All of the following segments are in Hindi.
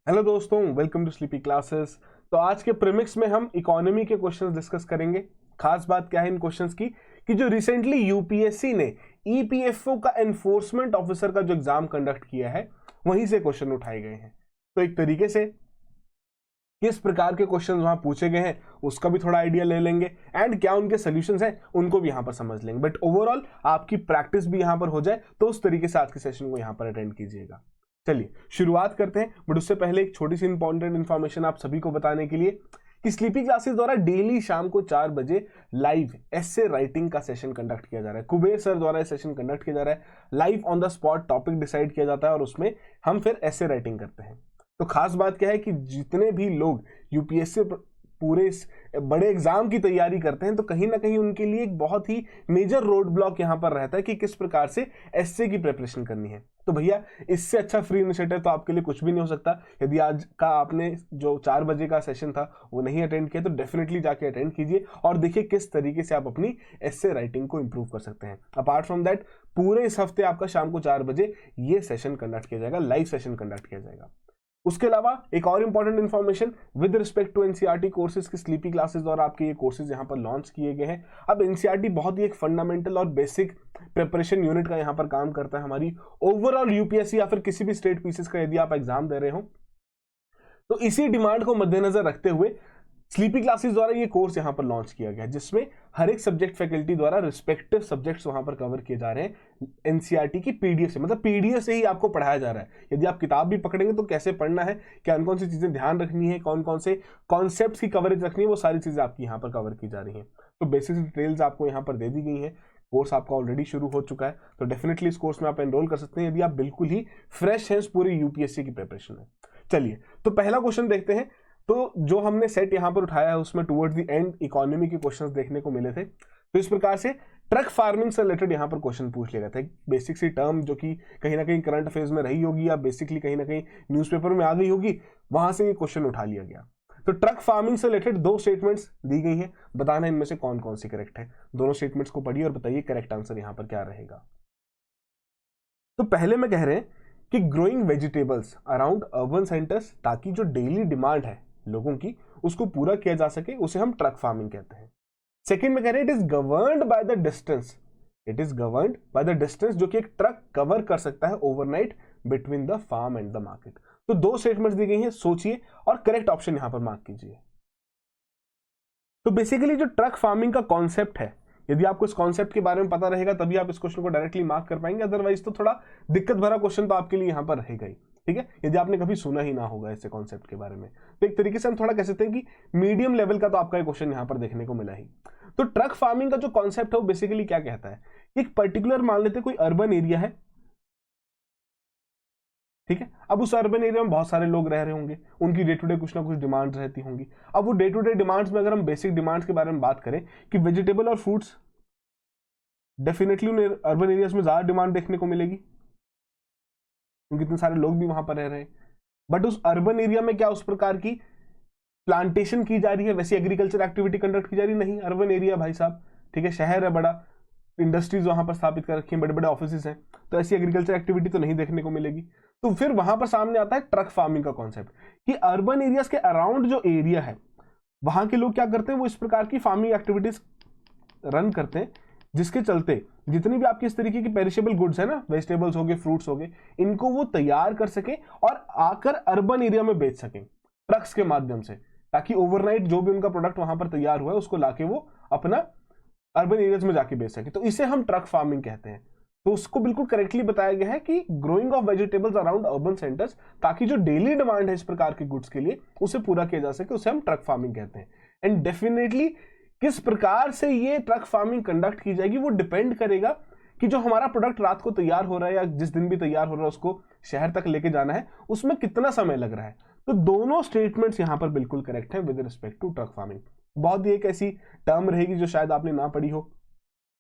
हेलो दोस्तों, वेलकम टू स्लीपी क्लासेस। तो आज के प्रीमिक्स में हम इकोनॉमी के क्वेश्चंस डिस्कस करेंगे। खास बात क्या है इन क्वेश्चंस की कि जो रिसेंटली यूपीएससी ने ईपीएफओ का एनफोर्समेंट ऑफिसर का जो एग्जाम कंडक्ट किया है वहीं से क्वेश्चन उठाए गए हैं। तो एक तरीके से किस प्रकार के क्वेश्चंस वहां पूछे गए हैं उसका भी थोड़ा आइडिया ले लेंगे एंड क्या उनके सोल्यूशंस हैं उनको भी यहां पर समझ लेंगे। बट ओवरऑल आपकी प्रैक्टिस भी यहां पर हो जाए तो उस तरीके से आज के सेशन को यहां पर अटेंड कीजिएगा। चलिए शुरुआत करते हैं, बट उससे पहले एक छोटी सी इंपॉर्टेंट इन्फॉर्मेशन आप सभी को बताने के लिए कि स्लीपी क्लासेस द्वारा डेली शाम को 4 बजे लाइव एसे राइटिंग का सेशन कंडक्ट किया जा रहा है। कुबेर सर द्वारा यह सेशन कंडक्ट किया जा रहा है। Live on the spot topic decide किया जाता है और उसमें हम फिर एसे राइटिंग करते हैं। तो खास बात क्या है कि जितने भी लोग यूपीएससी पूरे इस बड़े एग्जाम की तैयारी करते हैं तो कहीं ना कहीं उनके लिए एक बहुत ही मेजर रोड ब्लॉक यहां पर रहता है कि किस प्रकार से एसए की प्रिपरेशन करनी है। तो भैया इससे अच्छा फ्री इनिशिएटिव तो आपके लिए कुछ भी नहीं हो सकता। यदि आज का आपने जो 4 बजे का सेशन था वो नहीं अटेंड किया तो डेफिनेटली जाके अटेंड कीजिए और देखिए किस तरीके से आप अपनी एसए राइटिंग को इंप्रूव कर सकते हैं। अपार्ट फ्रॉम दैट पूरे इस हफ्ते आपका शाम को 4 बजे ये सेशन कंडक्ट किया जाएगा, लाइव सेशन कंडक्ट किया जाएगा। उसके अलावा एक और important information with respect to NCERT courses की स्लीपी क्लासेस द्वारा आपके ये कोर्सेज यहाँ पर लॉन्च किए गए हैं। अब एनसीईआरटी बहुत ही एक फंडामेंटल और बेसिक प्रिपरेशन यूनिट का यहाँ पर काम करता है हमारी ओवरऑल यूपीएससी या फिर किसी भी स्टेट पीसीएस का यदि आप एग्जाम दे रहे हो तो इसी डिमांड को मद्देनजर रखते हुए स्लीपी क्लासेस द्वारा ये कोर्स यहां पर लॉन्च किया गया जिसमें हर एक सब्जेक्ट फैकल्टी द्वारा रिस्पेक्टिव सब्जेक्ट्स वहां पर कवर किए जा रहे हैं एनसीईआरटी की पीडीएफ से, मतलब पीडीएफ से ही आपको पढ़ाया जा रहा है। यदि आप किताब भी पकड़ेंगे तो कैसे पढ़ना है, क्या कौन सी चीजें ध्यान रखनी है, कौन कौन से कॉन्सेप्ट्स की कवरेज रखनी है, वो सारी चीजें आपकी यहाँ पर कवर की जा रही हैं। तो बेसिक डिटेल्स आपको यहाँ पर दे दी गई हैं। कोर्स आपका ऑलरेडी शुरू हो चुका है तो डेफिनेटली इस कोर्स में आप एनरोल कर सकते हैं यदि आप बिल्कुल ही फ्रेश हैं पूरी यूपीएससी की प्रिपरेशन में। चलिए तो पहला क्वेश्चन देखते हैं। तो जो हमने सेट यहां पर उठाया है उसमें टुवर्ड्स द एंड इकोनॉमी के क्वेश्चंस देखने को मिले थे। तो इस प्रकार से ट्रक फार्मिंग से रिलेटेड यहां पर क्वेश्चन पूछ लिया गया था। बेसिक सी टर्म जो कि कहीं ना कहीं करंट अफेयर्स में रही होगी या बेसिकली कहीं ना कहीं न्यूज़पेपर में आ गई होगी, वहां से ये क्वेश्चन उठा लिया गया। तो ट्रक फार्मिंग से रिलेटेड 2 स्टेटमेंट्स दी गई हैं, बताना इनमें से कौन कौन सी करेक्ट है। दोनों स्टेटमेंट्स को पढ़िए और बताइए करेक्ट आंसर यहां पर क्या रहेगा। तो पहले में कह रहे हैं कि growing vegetables around urban centres, ताकि जो डेली डिमांड है लोगों की उसको पूरा किया जा सके, उसे हम ट्रक फार्मिंग कहते हैं। सेकंड में कह रहे हैं it is governed by the distance, it is governed by the distance जो कि एक ट्रक कवर कर सकता है overnight between the farm and the market. तो 2 स्टेटमेंट्स दी गई हैं, सोचिए और करेक्ट ऑप्शन यहां पर मार्क कीजिए। तो बेसिकली जो ट्रक फार्मिंग का कॉन्सेप्ट है, यदि आपको इस कॉन्सेप्ट के बारे में पता रहेगा तभी आप इस क्वेश्चन को डायरेक्टली मार्क कर पाएंगे, अदरवाइज तो थोड़ा दिक्कत भरा क्वेश्चन तो आपके लिए यहां पर रहेगा ही। ठीक है, यदि आपने कभी सुना ही ना होगा ऐसे कॉन्सेप्ट के बारे में तो एक तरीके से हम थोड़ा कह सकते हैं कि मीडियम लेवल का तो आपका ये क्वेश्चन यहां पर देखने को मिला ही। तो ट्रक फार्मिंग का जो कॉन्सेप्ट है वो बेसिकली क्या कहता है, एक पर्टिकुलर मान लेते कोई अर्बन एरिया है, ठीक है। अब उस अर्बन एरिया में बहुत सारे लोग रह रहे होंगे, उनकी डे टू डे कुछ ना कुछ डिमांड्स रहती होंगी। अब वो डे टू डे डिमांड्स में अगर हम बेसिक डिमांड्स के बारे में बात करें कि वेजिटेबल और फ्रूट्स, डेफिनेटली उन अर्बन एरियाज में ज्यादा डिमांड देखने को मिलेगी क्योंकि इतने सारे लोग भी वहां पर रह रहे हैं। बट उस अर्बन एरिया में क्या उस प्रकार की प्लांटेशन की जा रही है, वैसी एग्रीकल्चर एक्टिविटी कंडक्ट की जा रही नहीं। अर्बन एरिया भाई साहब, ठीक है, शहर है बड़ा, इंडस्ट्रीज वहां पर स्थापित कर रखी हैं, बड़े बड़े ऑफिस हैं, तो ऐसी एग्रीकल्चर एक्टिविटी तो नहीं देखने को मिलेगी। तो फिर वहां पर सामने आता है ट्रक फार्मिंग का कॉन्सेप्ट कि अर्बन एरियाज के अराउंड जो एरिया है वहां के लोग क्या करते हैं, वो इस प्रकार की फार्मिंग एक्टिविटीज रन करते हैं जिसके चलते जितनी भी आपकी इस तरीके की पेरिशेबल गुड्स है ना, वेजिटेबल्स हो गए, फ्रूट्स हो गए, इनको वो तैयार कर सके और आकर अर्बन एरिया में बेच सकें ट्रक्स के माध्यम से, ताकि ओवरनाइट जो भी उनका प्रोडक्ट वहां पर तैयार हुआ है उसको लाके वो अपना अर्बन एरियाज में जाके बेच सके। तो इसे हम ट्रक फार्मिंग कहते हैं। तो उसको बिल्कुल करेक्टली बताया गया है कि growing of vegetables around urban centres, ताकि जो डेली डिमांड है इस प्रकार के गुड्स के लिए उसे पूरा किया जा सके, उसे हम ट्रक फार्मिंग कहते हैं। एंड डेफिनेटली किस प्रकार से ये ट्रक फार्मिंग कंडक्ट की जाएगी वो डिपेंड करेगा कि जो हमारा प्रोडक्ट रात को तैयार हो रहा है या जिस दिन भी तैयार हो रहा है उसको शहर तक लेके जाना है, उसमें कितना समय लग रहा है। तो दोनों स्टेटमेंट्स यहां पर बिल्कुल करेक्ट है with respect to truck farming. बहुत ही एक ऐसी टर्म रहेगी जो शायद आपने ना पढ़ी हो।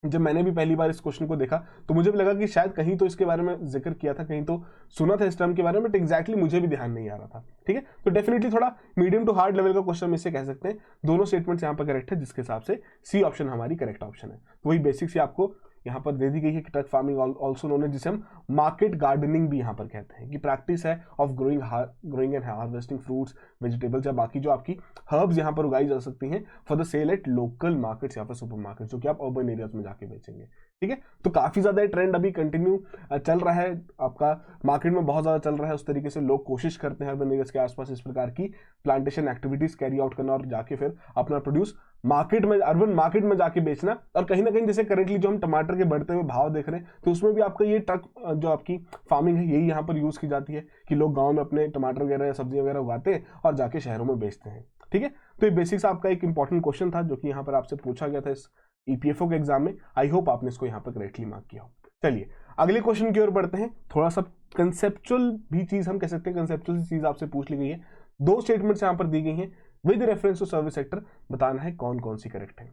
जब मैंने भी पहली बार इस क्वेश्चन को देखा तो मुझे भी लगा कि शायद कहीं तो इसके बारे में जिक्र किया था, कहीं तो सुना था इस टर्म के बारे में, बट एग्जैक्टली मुझे भी ध्यान नहीं आ रहा था। ठीक है, तो डेफिनेटली थोड़ा मीडियम टू हार्ड लेवल का क्वेश्चन हम इसे कह सकते हैं। दोनों स्टेटमेंट्स यहाँ पर करेक्ट है जिसके हिसाब से सी ऑप्शन हमारी करेक्ट ऑप्शन है। तो वही बेसिक सी आपको यहाँ पर दे दी गई है कि ट्रक फार्मिंग ऑल्सो नोन है, जिसे हम मार्केट गार्डनिंग भी यहाँ पर कहते हैं, कि प्रैक्टिस है of growing and harvesting fruits, vegetables या बाकी जो आपकी हर्ब्स यहाँ पर उगाई जा सकती हैं for the sale at local markets या फिर सुपर मार्केट, जो कि आप अर्बन एरियाज में जाके बेचेंगे। ठीक है, तो काफी ज्यादा ट्रेंड अभी कंटिन्यू चल रहा है, आपका मार्केट में बहुत ज्यादा चल रहा है। उस तरीके से लोग कोशिश करते हैं अर्बन एरियाज के आसपास इस प्रकार की प्लांटेशन एक्टिविटीज कैरी आउट करना और जाके फिर अपना प्रोड्यूस मार्केट में, अर्बन मार्केट में जाके बेचना। और कहीं ना कहीं जैसे करेंटली जो हम टमाटर के बढ़ते हुए भाव देख रहे हैं, तो उसमें भी आपका ये ट्रक जो आपकी फार्मिंग है यही यहाँ पर यूज की जाती है कि लोग गाँव में अपने टमाटर वगैरह या सब्जियां वगैरह उगाते हैं और जाके शहरों में बेचते हैं। ठीक है, तो ये बेसिक्स आपका एक इंपॉर्टेंट क्वेश्चन था जो कि यहाँ पर आपसे पूछा गया था इस ईपीएफओ के एग्जाम में। आई होप आपने इसको यहाँ पर करेक्टली मार्क किया हो। चलिए अगले क्वेश्चन की ओर बढ़ते हैं। थोड़ा सा कंसेप्चुअल भी चीज हम कह सकते हैं, कंसेप्चुअल चीज आपसे पूछ ली गई है। 2 स्टेटमेंट्स यहाँ पर दी गई हैं with reference to service sector, बताना है कौन कौन सी करेक्ट है।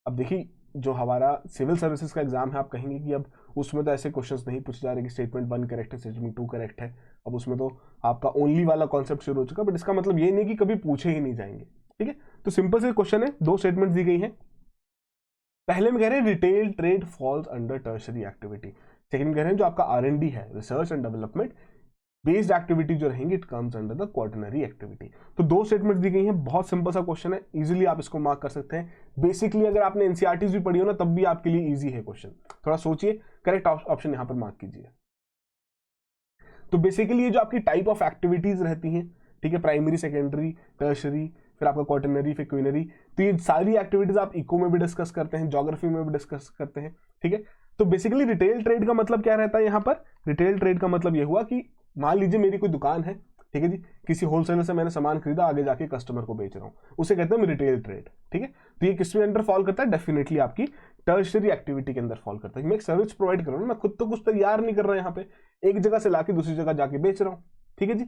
अब देखिए जो हमारा सिविल सर्विसेज का एग्जाम है, आप कहेंगे कि अब उसमें तो ऐसे क्वेश्चंस नहीं पूछे जा रहे कि स्टेटमेंट 1 करेक्ट है, स्टेटमेंट 2 करेक्ट है, अब उसमें तो आपका ओनली वाला कॉन्सेप्ट शुरू हो चुका। बट इसका मतलब ये नहीं कि कभी पूछे ही नहीं जाएंगे। ठीक है, तो सिंपल से क्वेश्चन है, 2 स्टेटमेंट दी गई है। पहले में कह रहे हैं retail trade falls under tertiary activity, second में कह रहे हैं जो आपका R&D है, research and development based activity जो रहेंगी, it comes under the quaternary activity. तो 2 स्टेटमेंट दी गई हैं, बहुत सिंपल सा क्वेश्चन है, इजीली आप इसको मार्क कर सकते हैं। बेसिकली अगर आपने एनसीईआरटीज भी पढ़ी हो ना तब भी आपके लिए इजी है क्वेश्चन, थोड़ा सोचिए, करेक्ट ऑप्शन यहां पर मार्क कीजिए। तो बेसिकली ये जो आपकी टाइप ऑफ एक्टिविटीज रहती हैं, ठीक है, प्राइमरी, सेकेंडरी, टर्शरी, फिर आपका क्वाटरनरी, फिर क्वीनरी, तो ये सारी एक्टिविटीज आप इको में भी डिस्कस करते हैं, ज्योग्राफी में भी डिस्कस करते हैं। ठीक है, तो बेसिकली रिटेल ट्रेड का मतलब क्या रहता है यहाँ पर, रिटेल ट्रेड का मतलब ये हुआ कि मान लीजिए मेरी कोई दुकान है, ठीक है जी, किसी होलसेलर से मैंने सामान खरीदा, आगे जाके कस्टमर को बेच रहा हूँ, उसे कहते हैं रिटेल ट्रेड। ठीक है, तो ये किसमें अंडर फॉल करता है, डेफिनेटली आपकी टर्शरी एक्टिविटी के अंदर फॉल करता है। मैं एक सर्विस प्रोवाइड कर रहा हूँ, मैं खुद तो कुछ तैयार नहीं कर रहा यहाँ पे, एक जगह से लाके दूसरी जगह जाके बेच रहा हूँ। ठीक है जी,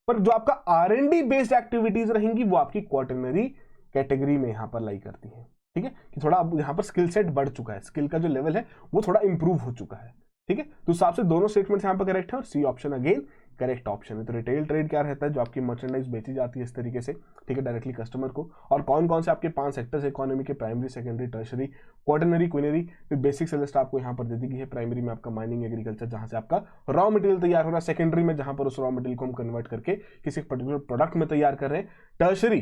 पर जो आपका R&D बेस्ड एक्टिविटीज रहेंगी वो आपकी क्वाटरनरी कैटेगरी में यहाँ पर लाई करती है। ठीक है, कि थोड़ा अब यहाँ पर स्किल सेट बढ़ चुका है, स्किल का जो लेवल है वो थोड़ा इंप्रूव हो चुका है। ठीक है, तो हिसाब से दोनों स्टेटमेंट्स यहाँ पर करेक्ट है और C option again correct option है। तो रिटेल ट्रेड क्या रहता है, जो आपकी मर्चेंडाइज बेची जाती है इस तरीके से, ठीक है, डायरेक्टली कस्टमर को। और कौन कौन से आपके 5 सेक्टर्स इकोनॉमी के, primary, secondary, tertiary, quaternary, quinary. फिर बेसिक से लिस्ट आपको यहाँ पर दे दी गई है। प्राइमरी में आपका माइनिंग, एग्रीकल्चर, जहां से आपका रॉ मटेरियल तैयार हो रहा है, सेकेंडरी में जहां पर उस रॉ मटेरियल को हम कन्वर्ट करके किसी पर्टिकुलर प्रोडक्ट में तैयार कर रहे हैं, टर्शरी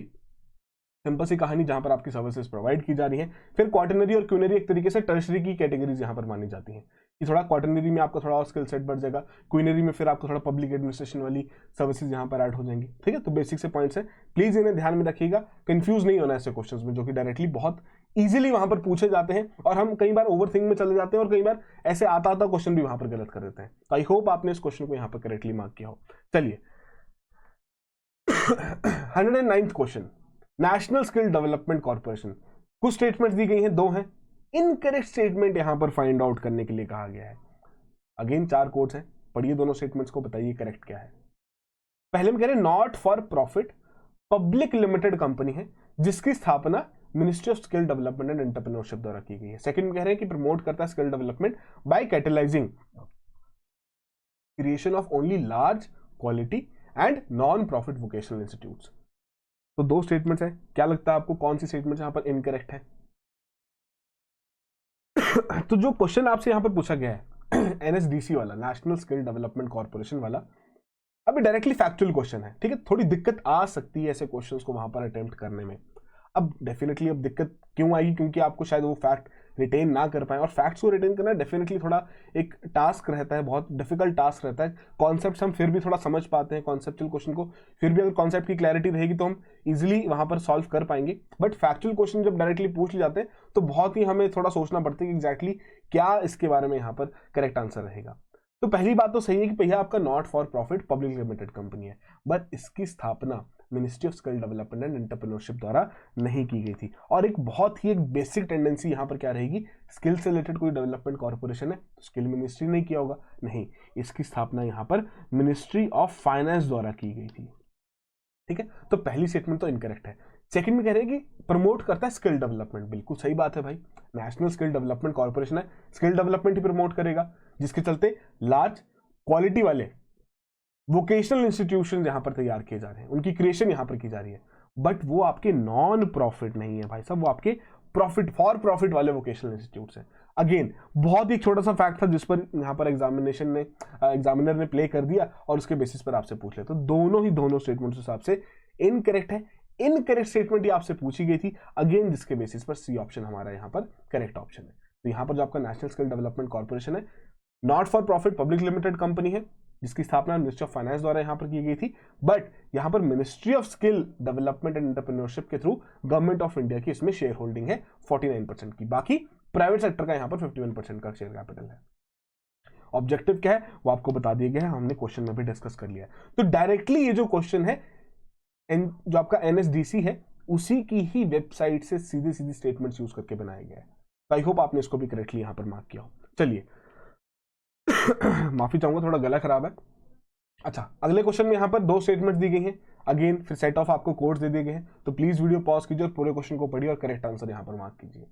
सिंपल सी कहानी जहां पर आपकी सर्विसेज प्रोवाइड की जा रही है। फिर क्वाटरनरी और क्वीनरी एक तरीके से टर्शरी की कैटेगरीज यहां पर मानी जाती हैं, कि थोड़ा क्वाटरनरी में आपका थोड़ा और स्किल सेट बढ़ जाएगा, क्वीनरी में फिर आपको थोड़ा पब्लिक एडमिनिस्ट्रेशन वाली सर्विसेज यहां पर ऐड हो जाएंगी। ठीक है, तो बेसिक से पॉइंट्स है, प्लीज इन्हें ध्यान में रखिएगा, कंफ्यूज नहीं होना ऐसे क्वेश्चंस में जो कि डायरेक्टली बहुत इजीली वहां पर पूछे जाते हैं और हम कई बार ओवर थिंक में चले जाते हैं और कई बार ऐसे आता क्वेश्चन भी वहां पर गलत कर देते हैं। तो आई होप आपने इस क्वेश्चन को यहाँ पर करेक्टली मार्क किया हो। चलिए 109th question, national skill development corporation. कुछ स्टेटमेंट दी गई हैं, 2 हैं, इनकरेक्ट स्टेटमेंट यहां पर फाइंड आउट करने के लिए कहा गया है। अगेन 4 कोड्स हैं, पढ़िए दोनों स्टेटमेंट्स को, बताइए करेक्ट क्या है। पहले में कह रहे हैं not for profit public limited company है जिसकी स्थापना ministry of skill development and entrepreneurship द्वारा की गई है। सेकंड में कह रहे हैं कि प्रमोट करता है skill development bye catalysing creation of only large quality and non profit vocational institutes. तो 2 स्टेटमेंट्स हैं, क्या लगता है आपको कौन सी स्टेटमेंट यहां पर इनकरेक्ट है? तो जो क्वेश्चन आपसे यहां पर पूछा गया है NSDC वाला, नेशनल स्किल डेवलपमेंट कॉर्पोरेशन वाला, अभी डायरेक्टली फैक्चुअल क्वेश्चन है। ठीक है, थोड़ी दिक्कत आ सकती है ऐसे क्वेश्चंस को वहां पर अटेम्प्ट करने में। अब डेफिनेटली अब दिक्कत क्यों आएगी, क्योंकि आपको शायद वो फैक्ट रिटेन ना कर पाए, और फैक्ट्स को रिटेन करना डेफिनेटली थोड़ा एक टास्क रहता है, बहुत डिफिकल्ट टास्क रहता है। कॉन्सेप्ट्स हम फिर भी थोड़ा समझ पाते हैं, कॉन्सेप्चुअल क्वेश्चन को फिर भी अगर कॉन्सेप्ट की क्लैरिटी रहेगी तो हम इजीली वहां पर सॉल्व कर पाएंगे। बट फैक्चुअल क्वेश्चन जब डायरेक्टली पूछ लिए जाते हैं तो बहुत ही हमें थोड़ा सोचना पड़ता है कि एग्जैक्टली क्या इसके बारे में यहाँ पर करेक्ट आंसर रहेगा। तो पहली बात तो सही है कि भैया आपका not for profit public limited company है, बट इसकी स्थापना ministry of skill development and entrepreneurship द्वारा नहीं की गई थी। और एक बहुत ही एक बेसिक टेंडेंसी यहाँ पर क्या रहेगी, स्किल से रिलेटेड कोई डेवलपमेंट कॉर्पोरेशन है तो स्किल मिनिस्ट्री नहीं किया होगा, नहीं, इसकी स्थापना यहाँ पर मिनिस्ट्री ऑफ फाइनेंस द्वारा की गई थी। ठीक है, तो पहली स्टेटमेंट तो इनकरेक्ट है। सेकंड में कह रहे हैं कि प्रमोट करता है स्किल डेवलपमेंट, बिल्कुल सही बात है भाई, नेशनल स्किल डेवलपमेंट कॉर्पोरेशन है, स्किल डेवलपमेंट ही प्रमोट करेगा, जिसके चलते लार्ज क्वालिटी वाले वोकेशनल इंस्टीट्यूशन यहां पर तैयार किए जा रहे हैं, उनकी क्रिएशन यहां पर की जा रही है। बट वो आपके नॉन प्रॉफिट नहीं है भाई साहब, वो आपके प्रॉफिट फॉर प्रॉफिट वाले वोकेशनल इंस्टीट्यूट्स हैं। अगेन बहुत ही छोटा सा फैक्ट था जिस पर यहाँ पर एग्जामिनर ने प्ले कर दिया और उसके बेसिस पर आपसे पूछ लिया। तो दोनों स्टेटमेंट के हिसाब से इनकरेक्ट है। इनकरेक्ट स्टेटमेंट ही आपसे पूछी गई थी, अगेन जिसके बेसिस पर सी ऑप्शन हमारा यहाँ पर करेक्ट ऑप्शन है। तो यहाँ पर जो आपका नेशनल स्किल डेवलपमेंट कॉर्पोरेशन है, not for profit public limited company है, जिसकी स्थापना मिनिस्ट्री ऑफ फाइनेंस द्वारा यहाँ पर की गई थी, बट यहाँ पर ministry of skill development and entrepreneurship के थ्रू गवर्नमेंट ऑफ इंडिया की इसमें शेयर होल्डिंग है 49% की, बाकी प्राइवेट सेक्टर का यहाँ पर 51% का शेयर कैपिटल है। ऑब्जेक्टिव क्या है वो आपको बता दिया गया है, हमने क्वेश्चन में भी डिस्कस कर लिया है। तो डायरेक्टली ये जो क्वेश्चन है जो आपका एनएसडीसी है उसी की ही वेबसाइट से सीधी स्टेटमेंट्स यूज करके बनाया गया है। तो आई होप आपने इसको भी करेक्टली यहां पर मार्क किया हो। चलिए माफी चाहूंगा, थोड़ा गला खराब है। अच्छा, अगले क्वेश्चन में यहां पर 2 स्टेटमेंट्स दी गई हैं, अगेन फिर सेट ऑफ आपको कोड्स दे दिए गए हैं। तो प्लीज वीडियो पॉज कीजिए और पूरे क्वेश्चन को पढ़िए और करेक्ट आंसर यहां पर मार्क कीजिए।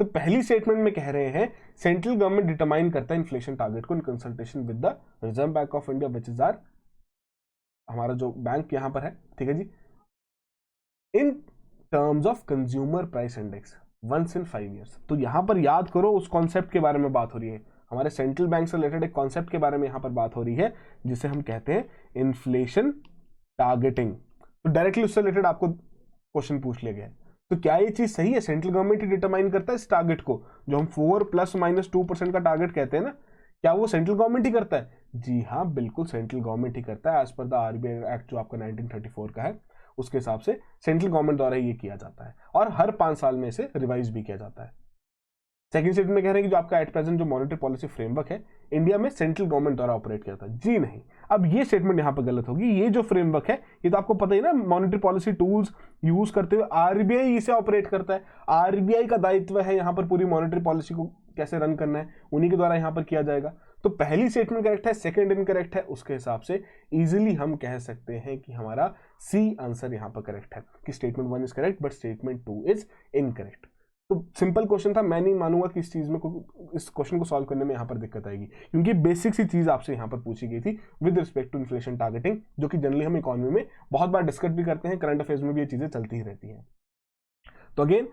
तो पहली स्टेटमेंट में कह रहे हैं सेंट्रल गवर्नमेंट डिटरमाइन करता है इन्फ्लेशन टारगेट को in consultation with the Reserve Bank of India which is our हमारा जो बैंक यहां पर है, ठीक है जी, in terms of consumer price index once in 5 years. तो यहां पर याद करो उस कॉन्सेप्ट के बारे में बात हो रही है, हमारे सेंट्रल बैंक से रिलेटेड एक कॉन्सेप्ट के बारे में यहां पर बात हो रही है जिसे हम कहते हैं इन्फ्लेशन टारगेटिंग। तो डायरेक्टली उससे रिलेटेड आपको क्वेश्चन पूछ लिया गया है। तो क्या ये चीज सही है? सेंट्रल गवर्नमेंट ही डिटरमाइन करता है इस टारगेट को, जो हम 4+-2% का टारगेट कहते हैं ना, क्या वो सेंट्रल गवर्नमेंट ही करता है? जी हाँ, बिल्कुल सेंट्रल गवर्नमेंट ही करता है। As per the RBI act जो आपका 1934 का है उसके हिसाब से सेंट्रल गवर्नमेंट द्वारा ये किया जाता है और हर 5 साल में इसे रिवाइज भी किया जाता है। सेकंड स्टेटमेंट में कह रहे हैं कि जो आपका एट प्रेजेंट जो मॉनेटरी पॉलिसी फ्रेमवर्क है इंडिया में सेंट्रल गवर्नमेंट द्वारा ऑपरेट किया जाता है। जी नहीं, अब ये स्टेटमेंट यहां पर गलत होगी। ये जो फ्रेमवर्क है ये तो आपको पता ही ना, मॉनेटरी पॉलिसी टूल्स यूज करते हुए आरबीआई इसे ऑपरेट करता है। आरबीआई का दायित्व है यहां पर पूरी मॉनेटरी पॉलिसी को कैसे रन करना है, उन्हीं के द्वारा यहां पर किया जाएगा। तो पहली स्टेटमेंट करेक्ट है, सेकंड इनकरेक्ट है। उसके हिसाब से इजीली हम कह सकते हैं कि हमारा सी आंसर यहां पर करेक्ट है कि statement 1 is correct but statement 2 is incorrect. तो सिंपल क्वेश्चन था, मैं नहीं मानूंगा कि इस चीज में इस क्वेश्चन को सॉल्व करने में यहां पर दिक्कत आएगी, क्योंकि बेसिक सी चीज आपसे यहां पर पूछी गई थी with respect to inflation targeting, जो कि जनरली हम इकोनॉमी में बहुत बार डिस्कस भी करते हैं, करंट अफेयर्स में भी ये चीजें चलती ही रहती हैं। तो अगेन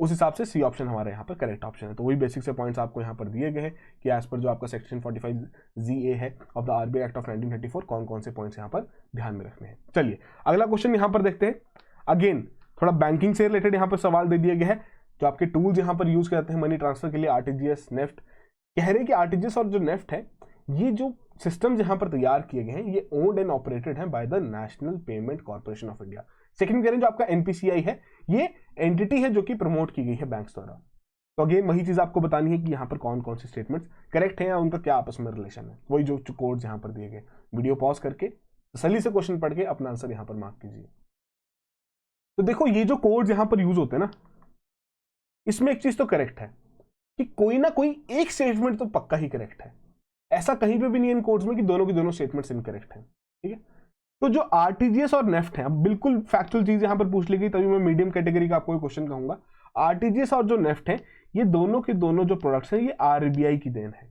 उस हिसाब से सी ऑप्शन हमारे यहाँ पर करेक्ट ऑप्शन है। तो वही बेसिक से पॉइंट्स आपको यहाँ पर दिए गए हैं कि एज पर जो आपका सेक्शन 45(ZA) है of the RBI act of 1934 कौन कौन से पॉइंट्स यहाँ पर ध्यान में रखने हैं। चलिए अगला क्वेश्चन यहाँ पर देखते हैं। अगेन थोड़ा बैंकिंग से रिलेटेड यहाँ पर सवाल दे दिया गया है। जो आपके टूल्स यहाँ पर यूज करते हैं मनी ट्रांसफर के लिए, आरटीजीएस, नेफ्ट, कह रहे हैं कि आरटीजीएस और जो नेफ्ट है ये जो सिस्टम्स यहाँ पर तैयार किए गए हैं ये ओन्ड एंड ऑपरेटेड है by the national payment corporation of India. Second कह रहे हैं जो आपका एनपीसीआई है ये एंटिटी है जो कि प्रमोट की गई है बैंक्स द्वारा। तो अगेन वही चीज आपको बतानी है कि यहाँ पर कौन कौन सी स्टेटमेंट्स करेक्ट है या उनका क्या आपस में रिलेशन है। वही जो कोड्स यहाँ पर दिए गए, वीडियो पॉज करके तसल्ली से क्वेश्चन पढ़ के अपना आंसर यहाँ पर मार्क कीजिए। तो देखो ये जो कोड्स यहाँ पर यूज होते हैं ना, इसमें एक चीज तो करेक्ट है कि कोई ना कोई एक स्टेटमेंट तो पक्का ही करेक्ट है। ऐसा कहीं पे भी नहीं है इन कोड्स में कि दोनों की दोनों स्टेटमेंट्स इनकरेक्ट हैं, ठीक है। तो जो आरटीजीएस और नेफ्ट है, अब बिल्कुल फैक्चुअल चीज यहां पर पूछ ली गई तभी मैं मीडियम कैटेगरी का आपको क्वेश्चन कहूंगा। आरटीजीएस और जो नेफ्ट है ये दोनों के दोनों जो प्रोडक्ट्स हैं ये आरबीआई की देन है।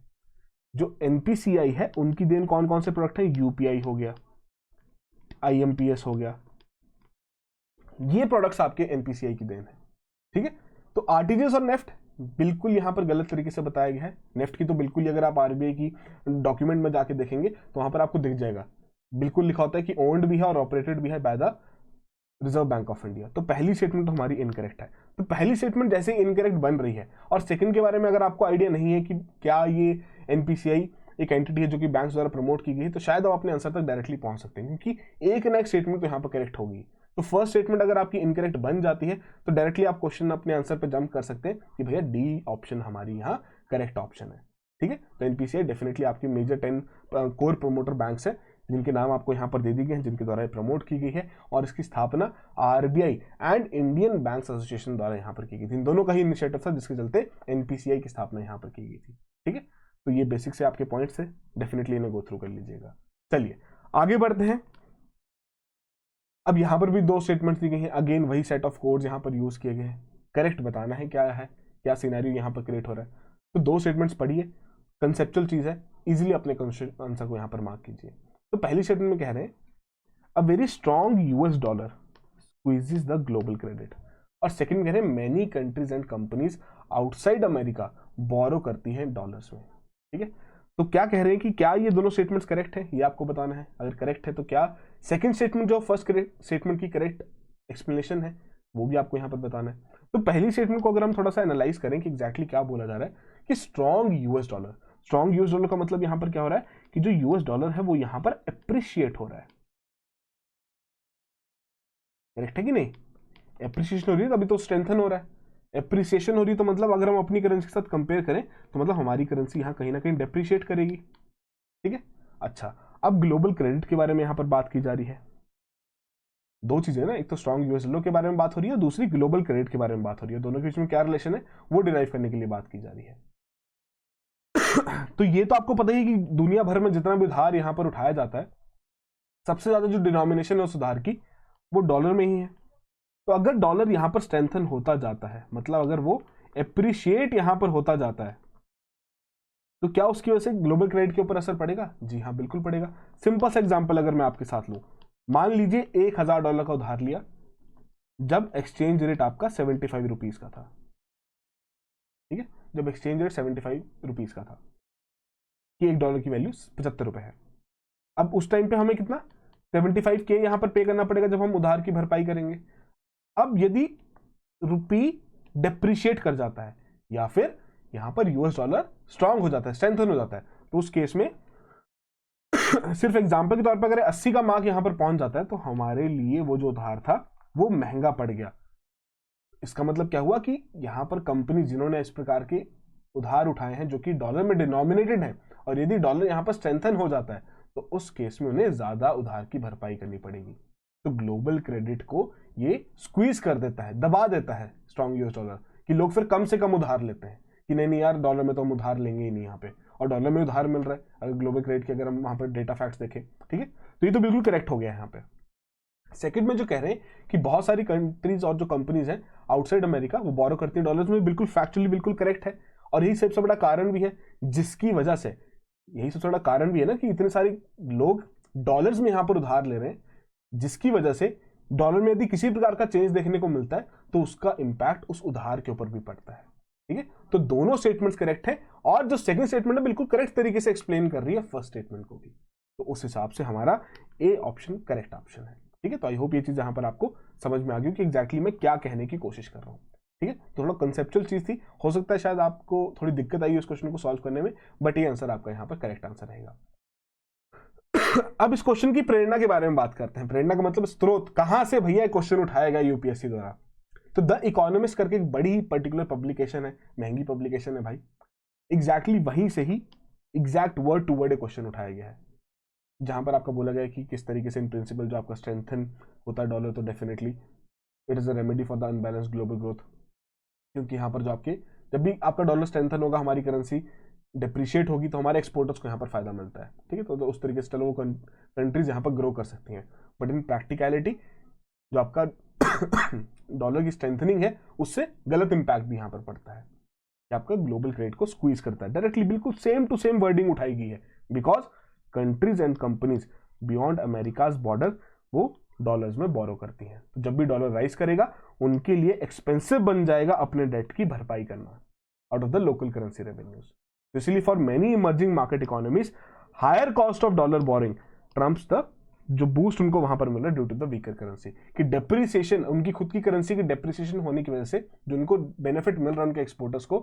जो एनपीसीआई है उनकी देन कौन कौन से प्रोडक्ट है, यूपीआई हो गया, आईएमपीएस हो गया, ये प्रोडक्ट्स आपके एनपीसीआई की देन है, ठीक है। तो आरटीजीएस और नेफ्ट बिल्कुल यहां पर गलत तरीके से बताया गया है। नेफ्ट की तो बिल्कुल ही अगर आप आरबीआई की डॉक्यूमेंट में जाके देखेंगे तो वहां पर आपको दिख जाएगा, बिल्कुल लिखा होता है कि ओन्ड भी है और ऑपरेटेड भी है by the Reserve Bank of India. तो पहली स्टेटमेंट तो हमारी इनकरेक्ट है। तो पहली स्टेटमेंट जैसे इनकरेक्ट बन रही है और सेकंड के बारे में अगर आपको आइडिया नहीं है कि क्या ये एनपीसीआई एक एंटिटी है जो कि बैंक द्वारा प्रमोट की गई है, तो शायद आप अपने आंसर तक डायरेक्टली पहुंच सकते हैं, क्योंकि एक ना एक स्टेटमेंट तो यहाँ पर करेक्ट होगी। तो फर्स्ट स्टेटमेंट अगर आपकी इनकरेक्ट बन जाती है तो डायरेक्टली आप क्वेश्चन अपने आंसर पे जंप कर सकते हैं कि भैया डी ऑप्शन हमारी यहाँ करेक्ट ऑप्शन है, ठीक है। तो एनपीसीआई डेफिनेटली आपकी मेजर 10 कोर प्रोमोटर बैंक्स है जिनके नाम आपको यहाँ पर दे दी गए हैं, जिनके द्वारा प्रमोट की गई है और इसकी स्थापना RBI and Indian banks association द्वारा यहाँ पर की गई थी। इन दोनों का ही इनिशिएटिव था जिसके चलते एनपीसीआई की स्थापना यहाँ पर की गई थी, ठीक है। तो ये बेसिक से आपके पॉइंट्स है, डेफिनेटली इन्हें गो थ्रू कर लीजिएगा। चलिए आगे बढ़ते हैं। अब यहां पर भी 2 स्टेटमेंट्स दी गई हैं, अगेन वही सेट ऑफ कोड्स यहां पर यूज किए गए हैं। करेक्ट बताना है क्या सिनेरियो यहां पर क्रिएट हो रहा है। तो 2 स्टेटमेंट्स पढ़िए, कंसेप्चुअल चीज है, इजीली अपने आंसर को यहां पर मार्क कीजिए। तो पहली स्टेटमेंट में कह रहे हैं a very strong US dollar squeezes the global credit, और सेकंड कह रहे हैं many countries and companies outside America borrow करती हैं डॉलर्स में। ठीक है, तो क्या कह रहे हैं कि क्या ये दोनों स्टेटमेंट्स करेक्ट है, ये आपको बताना है। अगर करेक्ट है तो क्या सेकंड स्टेटमेंट जो फर्स्ट स्टेटमेंट की करेक्ट एक्सप्लेनेशन है वो भी आपको यहां पर बताना है। तो पहली स्टेटमेंट को अगर हम थोड़ा सा एनालाइज करें कि एग्जैक्टली क्या बोला जा रहा है कि strong US dollar, strong US dollar का मतलब यहां पर क्या हो रहा है कि जो यूएस डॉलर है वो यहां पर अप्रिशिएट हो रहा है। करेक्ट है कि नहीं? एप्रिसिएशन हो रही है तभी तो स्ट्रेंथन हो रहा है। एप्रिसिएशन हो रही है तो मतलब अगर हम अपनी करेंसी के साथ कंपेयर करें तो मतलब हमारी करेंसी यहां कहीं ना कहीं डेप्रिशिएट करेगी। ठीक है, अच्छा अब ग्लोबल क्रेडिट के बारे में यहां पर बात की जा रही है। दो चीजें ना, एक तो स्ट्रॉन्ग यूएस डॉलर के बारे में बात हो रही है, दूसरी ग्लोबल क्रेडिट के बारे में बात हो रही है। दोनों के बीच में क्या रिलेशन है वो डिराइव करने के लिए बात की जा रही है। तो ये तो आपको पता ही है कि दुनिया भर में जितना भी उधार यहां पर उठाया जाता है, सबसे ज्यादा जो डिनोमिनेशन है उस उधार की वो डॉलर में ही है। तो अगर डॉलर यहां पर स्ट्रेंथन होता जाता है, मतलब अगर वो एप्रिशिएट यहां पर होता जाता है, तो क्या उसकी वजह से ग्लोबल क्रेडिट के ऊपर असर पड़ेगा? जी हाँ, बिल्कुल पड़ेगा। सिंपल सा एग्जांपल अगर मैं आपके साथ लूं, मान लीजिए $1000 का उधार लिया जब एक्सचेंज रेट आपका 75 रुपीज का था। ठीक है, जब एक्सचेंज रेट 75 रुपीज का था कि $1 की वैल्यू 75 रुपए है। अब उस टाइम पे हमें कितना 75 के यहां पर पे करना पड़ेगा जब हम उधार की भरपाई करेंगे। अब यदि रुपी डेप्रिशिएट कर जाता है या फिर यहां पर यूएस डॉलर स्ट्रांग हो जाता है, स्ट्रेंथन हो जाता है, तो उस केस में सिर्फ एग्जांपल के तौर पर अगर 80 का मार्क यहां पर पहुंच जाता है तो हमारे लिए वो जो उधार था वो महंगा पड़ गया। इसका मतलब क्या हुआ कि यहां पर कंपनी जिन्होंने इस प्रकार के उधार उठाए हैं जो कि डॉलर में डिनोमिनेटेड है, और यदि डॉलर यहां पर स्ट्रेंथन हो जाता है तो उस केस में उन्हें ज्यादा उधार की भरपाई करनी पड़ेगी। तो ग्लोबल क्रेडिट को ये स्क्वीज कर देता है, दबा देता है स्ट्रॉन्ग यूएस डॉलर, कि लोग फिर कम से कम उधार लेते हैं कि नहीं नहीं यार डॉलर में तो हम उधार लेंगे ही नहीं यहाँ पे, और डॉलर में उधार मिल रहा है अगर ग्लोबल क्रेडिट के अगर हम वहां पर डेटा फैक्ट्स देखें। ठीक है, तो ये तो बिल्कुल करेक्ट हो गया है यहाँ पे। सेकंड में जो कह रहे हैं कि बहुत सारी कंट्रीज और जो कंपनीज हैं आउटसाइड अमेरिका वो बोरो करती हैं डॉलर्स में, बिल्कुल फैक्चुअली बिल्कुल करेक्ट है। और यही सबसे बड़ा कारण भी है जिसकी वजह से, यही सबसे बड़ा कारण भी है ना कि इतने सारे लोग डॉलर्स में यहां पर उधार ले रहे हैं, जिसकी वजह से डॉलर में यदि किसी प्रकार का चेंज देखने को मिलता है तो उसका इंपैक्ट उस उधार के ऊपर भी पड़ता है। ठीक है, तो दोनों स्टेटमेंट्स करेक्ट है, और जो सेकंड स्टेटमेंट है बिल्कुल करेक्ट तरीके से एक्सप्लेन कर रही है फर्स्ट स्टेटमेंट को भी। तो उस हिसाब से हमारा ए ऑप्शन करेक्ट ऑप्शन है। ठीक है, तो आई होप ये चीज यहां पर आपको समझ में आ गई कि एग्जैक्टली मैं क्या कहने की कोशिश कर रहा हूं। ठीक है, तो थोड़ा कंसेप्चुअल चीज थी, हो सकता है शायद आपको थोड़ी दिक्कत आई उस क्वेश्चन को सॉल्व करने में, बट ये आंसर आपका यहां पर करेक्ट आंसर रहेगा। अब इस क्वेश्चन की प्रेरणा के बारे में बात करते हैं। प्रेरणा का मतलब स्रोत, कहां से भैया क्वेश्चन उठाया गया यूपीएससी द्वारा। तो द इकोनॉमिस्ट करके एक बड़ी पर्टिकुलर पब्लिकेशन है, महंगी पब्लिकेशन है भाई, एग्जैक्टली वहीं से ही एग्जैक्ट वर्ड टू वर्ड एक क्वेश्चन उठाया गया है, जहां पर आपका बोला गया कि किस तरीके से इन प्रिंसिपल जो आपका स्ट्रेंथन होता है डॉलर, तो definitely it is a remedy for the unbalanced global growth. क्योंकि यहाँ पर जो आपके जब भी आपका डॉलर स्ट्रेंथन होगा, हमारी करेंसी डिप्रिशिएट होगी, तो हमारे एक्सपोर्टर्स को यहाँ पर फायदा मिलता है। ठीक है, तो उस तरीके से चलो वो कंट्रीज यहाँ पर ग्रो कर सकती हैं, बट इन प्रैक्टिकलिटी जो आपका डॉलर की स्ट्रेंथनिंग है उससे गलत इंपैक्ट भी यहाँ पर पड़ता है, कि आपका ग्लोबल क्रेडिट को स्क्वीज करता है डायरेक्टली। बिल्कुल सेम टू सेम वर्डिंग उठाई गई है, because countries and companies beyond America's border वो डॉलर्स में बोरो करती हैं। तो जब भी डॉलर राइज करेगा उनके लिए एक्सपेंसिव बन जाएगा अपने डेट की भरपाई करना out of the local currency revenues. तो इसलिए for many emerging market economies higher cost of dollar borrowing trumps the, जो बूस्ट उनको वहां पर मिल रहा है due to the weaker currency, कि डेप्रिसिएशन, उनकी खुद की करेंसी की डेप्रिसिएशन होने की वजह से जो उनको बेनिफिट मिल रहा है उनके एक्सपोर्टर्स को,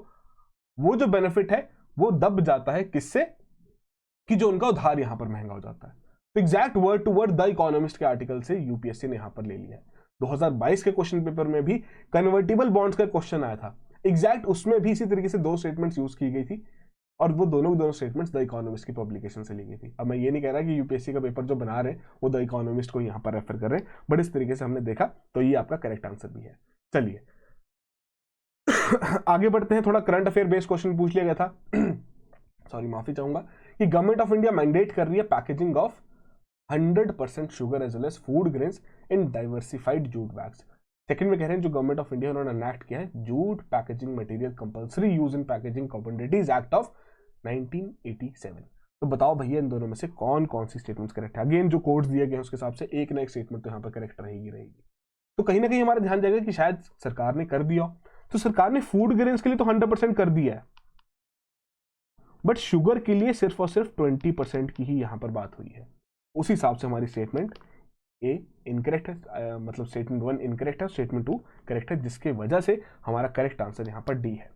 वो जो बेनिफिट है वो दब जाता है। किससे? कि जो उनका उधार यहां पर महंगा हो जाता है। तो exact word to word the Economist के आर्टिकल से यूपीएससी ने यहां पर ले लिया है। 2022 के क्वेश्चन पेपर में भी कन्वर्टिबल बॉन्ड्स का क्वेश्चन आया था, एग्जैक्ट उसमें भी इसी तरीके से दो स्टेटमेंट्स यूज की गई थी, और वो दोनों स्टेटमेंट्स द इकोनॉमिस्ट की पब्लिकेशन से ली गई थी। अब मैं ये नहीं कह रहा कि यूपीएससी का पेपर जो बना रहे हैं वो द इकोनॉमिस्ट को यहां पर रेफर कर रहे हैं, बट इस तरीके से हमने देखा तो ये आपका करेक्ट आंसर भी है। चलिए आगे बढ़ते हैं, थोड़ा करंट अफेयर बेस्ड क्वेश्चन पूछ लिया गया था सॉरी माफी चाहूंगा, कि गवर्नमेंट ऑफ इंडिया मैंडेट कर रही है packaging of 100% sugar as well as food grains in diversified jute bags. Second में कह रहे हैं जो गवर्नमेंट ऑफ इंडिया उन्होंने एनैक्ट किया है jute packaging material compulsory use in packaging commodities act of 1987। तो बताओ भैया इन दोनों में से कौन कौन सी स्टेटमेंट्स करेक्ट है। अगेन जो कोड्स दिए गए हैं उसके हिसाब से एक ना एक स्टेटमेंट तो यहाँ पर करेक्ट रहेगी। तो कहीं ना कहीं हमारा ध्यान जाएगा कि शायद सरकार ने कर दिया, तो सरकार ने फूड ग्रेन्स के लिए तो 100% कर दिया है, बट शुगर के लिए सिर्फ और सिर्फ 20% की ही यहाँ पर बात हुई है। उस हिसाब से हमारी स्टेटमेंट ए इनकरेक्ट है, मतलब स्टेटमेंट 1 इनकरेक्ट है, स्टेटमेंट 2 करेक्ट है, जिसके वजह से हमारा करेक्ट आंसर यहाँ पर डी है।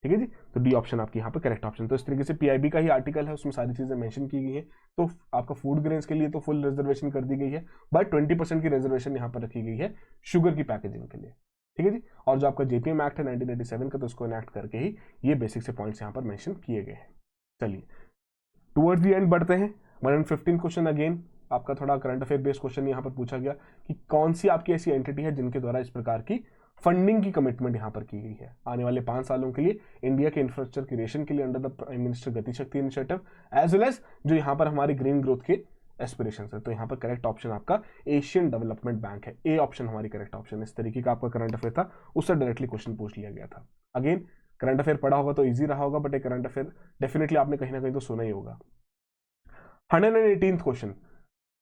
ठीक है जी, तो डी ऑप्शन आपकी यहाँ पर करेक्ट ऑप्शन। तो इस तरीके से पीआईबी का ही आर्टिकल है, उसमें सारी चीजें मेंशन की गई हैं। तो आपका फूड ग्रेन्स के लिए तो फुल रिजर्वेशन कर दी गई है, बट 20% की रिजर्वेशन यहाँ पर रखी गई है शुगर की पैकेजिंग के लिए। ठीक है जी, और जो आपका जेपीएम एक्ट है 1987 का, तो उसको इनैक्ट करके ही ये बेसिक से पॉइंट्स यहाँ पर मेंशन किए गए हैं। चलिए टुवर्ड्स द एंड बढ़ते हैं। 115 क्वेश्चन अगेन आपका थोड़ा करंट अफेयर बेस्ड क्वेश्चन यहाँ पर पूछा गया कि कौन सी आपकी ऐसी एंटिटी है जिनके द्वारा इस प्रकार की फंडिंग की कमिटमेंट यहाँ पर की गई है आने वाले 5 सालों के लिए इंडिया के इंफ्रास्ट्रक्चर क्रिएशन के लिए अंडर द प्राइम मिनिस्टर गति शक्ति इनिशिएटिव, एज वेल एज जो यहाँ पर हमारी ग्रीन ग्रोथ के एस्पिरेशंस है। तो यहाँ पर करेक्ट ऑप्शन आपका एशियन डेवलपमेंट बैंक है, ए ऑप्शन हमारी करेक्ट ऑप्शन। इस तरीके का आपका करंट अफेयर था, उससे डायरेक्टली क्वेश्चन पूछ लिया गया था। अगेन करंट अफेयर पढ़ा होगा तो ईजी रहा होगा, बट एक करंट अफेयर डेफिनेटली आपने कहीं ना कहीं तो सुना ही होगा। 118th question,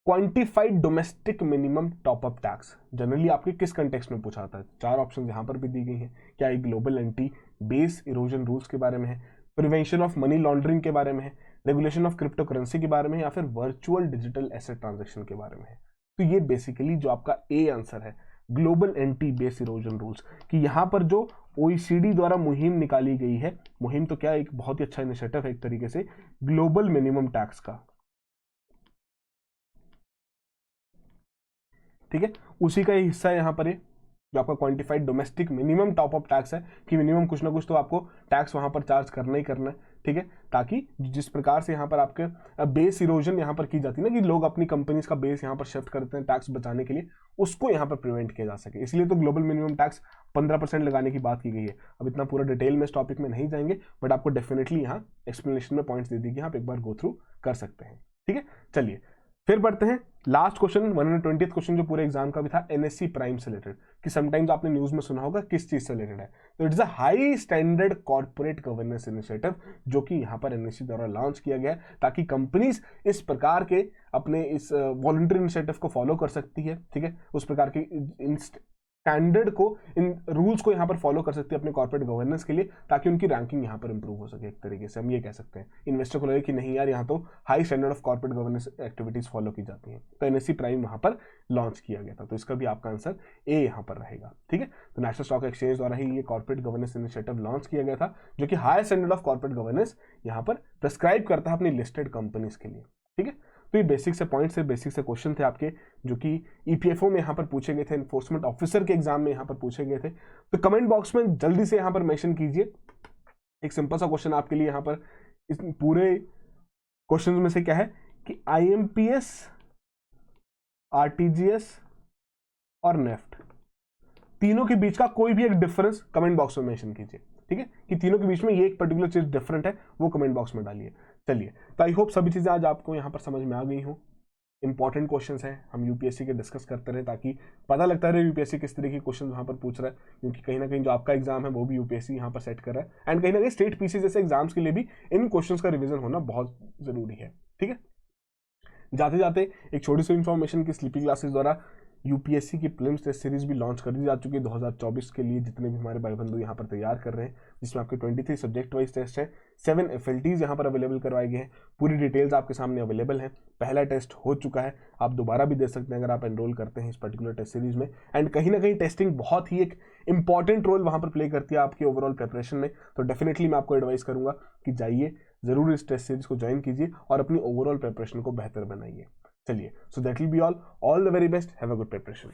quantified domestic minimum top up tax generally आपके किस कंटेक्स्ट में पूछा जाता है? 4 ऑप्शन यहाँ पर भी दी गई हैं। क्या ये global anti base erosion rules के बारे में है, प्रिवेंशन ऑफ मनी लॉन्ड्रिंग के बारे में है, रेगुलेशन ऑफ क्रिप्टो करेंसी के बारे में, या फिर वर्चुअल डिजिटल एसेट ट्रांजेक्शन के बारे में है? तो ये बेसिकली जो आपका ए आंसर है, global anti base erosion rules, कि यहाँ पर जो OECD द्वारा मुहिम निकाली गई है, मुहिम तो क्या एक बहुत ही अच्छा इनिशिएटिव है एक तरीके से ग्लोबल मिनिमम टैक्स का। ठीक है, उसी का हिस्सा है यहाँ पर ये जो आपका quantified domestic minimum top up tax है, कि मिनिमम कुछ ना कुछ तो आपको टैक्स वहां पर चार्ज करना ही करना है। ठीक है, ताकि जिस प्रकार से यहाँ पर आपके बेस इरोजन यहाँ पर की जाती है ना, कि लोग अपनी कंपनीज का बेस यहाँ पर शिफ्ट करते हैं टैक्स बचाने के लिए, उसको यहाँ पर प्रिवेंट किया जा सके, इसलिए तो ग्लोबल मिनिमम टैक्स 15% लगाने की बात की गई है। अब इतना पूरा डिटेल में इस टॉपिक में नहीं जाएंगे, बट आपको डेफिनेटली यहाँ एक्सप्लेनेशन में पॉइंट्स दे दी कि आप एक बार गो थ्रू कर सकते हैं। ठीक है, चलिए फिर बढ़ते हैं लास्ट क्वेश्चन, 120th क्वेश्चन जो पूरे एग्जाम का भी था, एनएससी प्राइम से रिलेटेड, कि समटाइम्स आपने न्यूज में सुना होगा किस चीज से रिलेटेड है। तो it is a high standard corporate governance initiative, जो कि यहाँ पर एनएससी द्वारा लॉन्च किया गया है, ताकि कंपनीज इस प्रकार के अपने इस वॉलंटरी इनिशिएटिव को फॉलो कर सकती है। ठीक है, उस प्रकार के स्टैंडर्ड को, इन रूल्स को यहाँ पर फॉलो कर सकती है अपने कॉर्पोरेट गवर्नेंस के लिए, ताकि उनकी रैंकिंग यहाँ पर इंप्रूव हो सके। एक तरीके से हम ये कह सकते हैं, इन्वेस्टर को लगे कि नहीं यार यहाँ तो high standard of corporate governance activities follow की जाती हैं, तो एनएससी प्राइम वहाँ पर लॉन्च किया गया था। तो इसका भी आपका आंसर ए यहाँ पर रहेगा। ठीक है, तो नेशनल स्टॉक एक्सचेंज द्वारा ही ये कॉर्पोरेट गवर्नेंस इनिशिएटिव लॉन्च किया गया था, जो कि high standard of corporate governance यहाँ पर प्रिस्क्राइब करता है अपनी लिस्टेड कंपनीज के लिए। ठीक है, तो ये बेसिक से पॉइंट्स है, बेसिक से क्वेश्चन थे आपके, जो कि ईपीएफओ में यहाँ पर पूछे गए थे, एनफोर्समेंट ऑफिसर के एग्जाम में यहाँ पर पूछे गए थे। तो कमेंट बॉक्स में जल्दी से यहाँ पर मेंशन कीजिए एक सिंपल सा क्वेश्चन आपके लिए यहाँ पर, इस पूरे क्वेश्चन में से क्या है कि आईएमपीएस, आरटीजीएस और नेफ्ट तीनों के बीच का कोई भी एक डिफरेंस कमेंट बॉक्स में मेंशन कीजिए। ठीक है, कि तीनों के बीच में ये एक पर्टिकुलर चीज डिफरेंट है, वो कमेंट बॉक्स में डालिए। चलिए, तो आई होप सभी चीजें आज आपको यहाँ पर समझ में आ गई हो। इंपॉर्टेंट क्वेश्चंस हैं, हम यूपीएससी के डिस्कस करते रहे, ताकि पता लगता रहे यूपीएससी किस तरीके के क्वेश्चन वहाँ पर पूछ रहा है, क्योंकि कहीं ना कहीं जो आपका एग्जाम है वो भी यूपीएससी यहाँ पर सेट कर रहा है, एंड कहीं ना कहीं स्टेट पीसी जैसे एग्जाम्स के लिए भी इन क्वेश्चंस का रिवीजन होना बहुत जरूरी है। ठीक है, जाते जाते एक छोटी सी इंफॉर्मेशन की स्लीपी क्लासेस द्वारा यूपीएससी की प्रीलिम्स टेस्ट सीरीज भी लॉन्च कर दी जा चुकी है 2024 के लिए, जितने भी हमारे भाई बंधु यहाँ पर तैयार कर रहे हैं, जिसमें आपके 23 सब्जेक्ट वाइज टेस्ट हैं, 7 एफएलटीज यहाँ पर अवेलेबल करवाए गए हैं। पूरी डिटेल्स आपके सामने अवेलेबल हैं। पहला टेस्ट हो चुका है, आप दोबारा भी दे सकते हैं अगर आप एनरोल करते हैं इस पर्टिकुलर टेस्ट सीरीज में, एंड कहीं ना कहीं टेस्टिंग बहुत ही एक इंपॉर्टेंट रोल वहाँ पर प्ले करती है आपकी ओवरऑल प्रिपरेशन में। तो डेफिनेटली मैं आपको एडवाइस करूंगा कि जाइए जरूर इस टेस्ट सीरीज को ज्वाइन कीजिए और अपनी ओवरऑल प्रिपरेशन को बेहतर बनाइए। चलिए, so that will be all the very best, have a good preparation.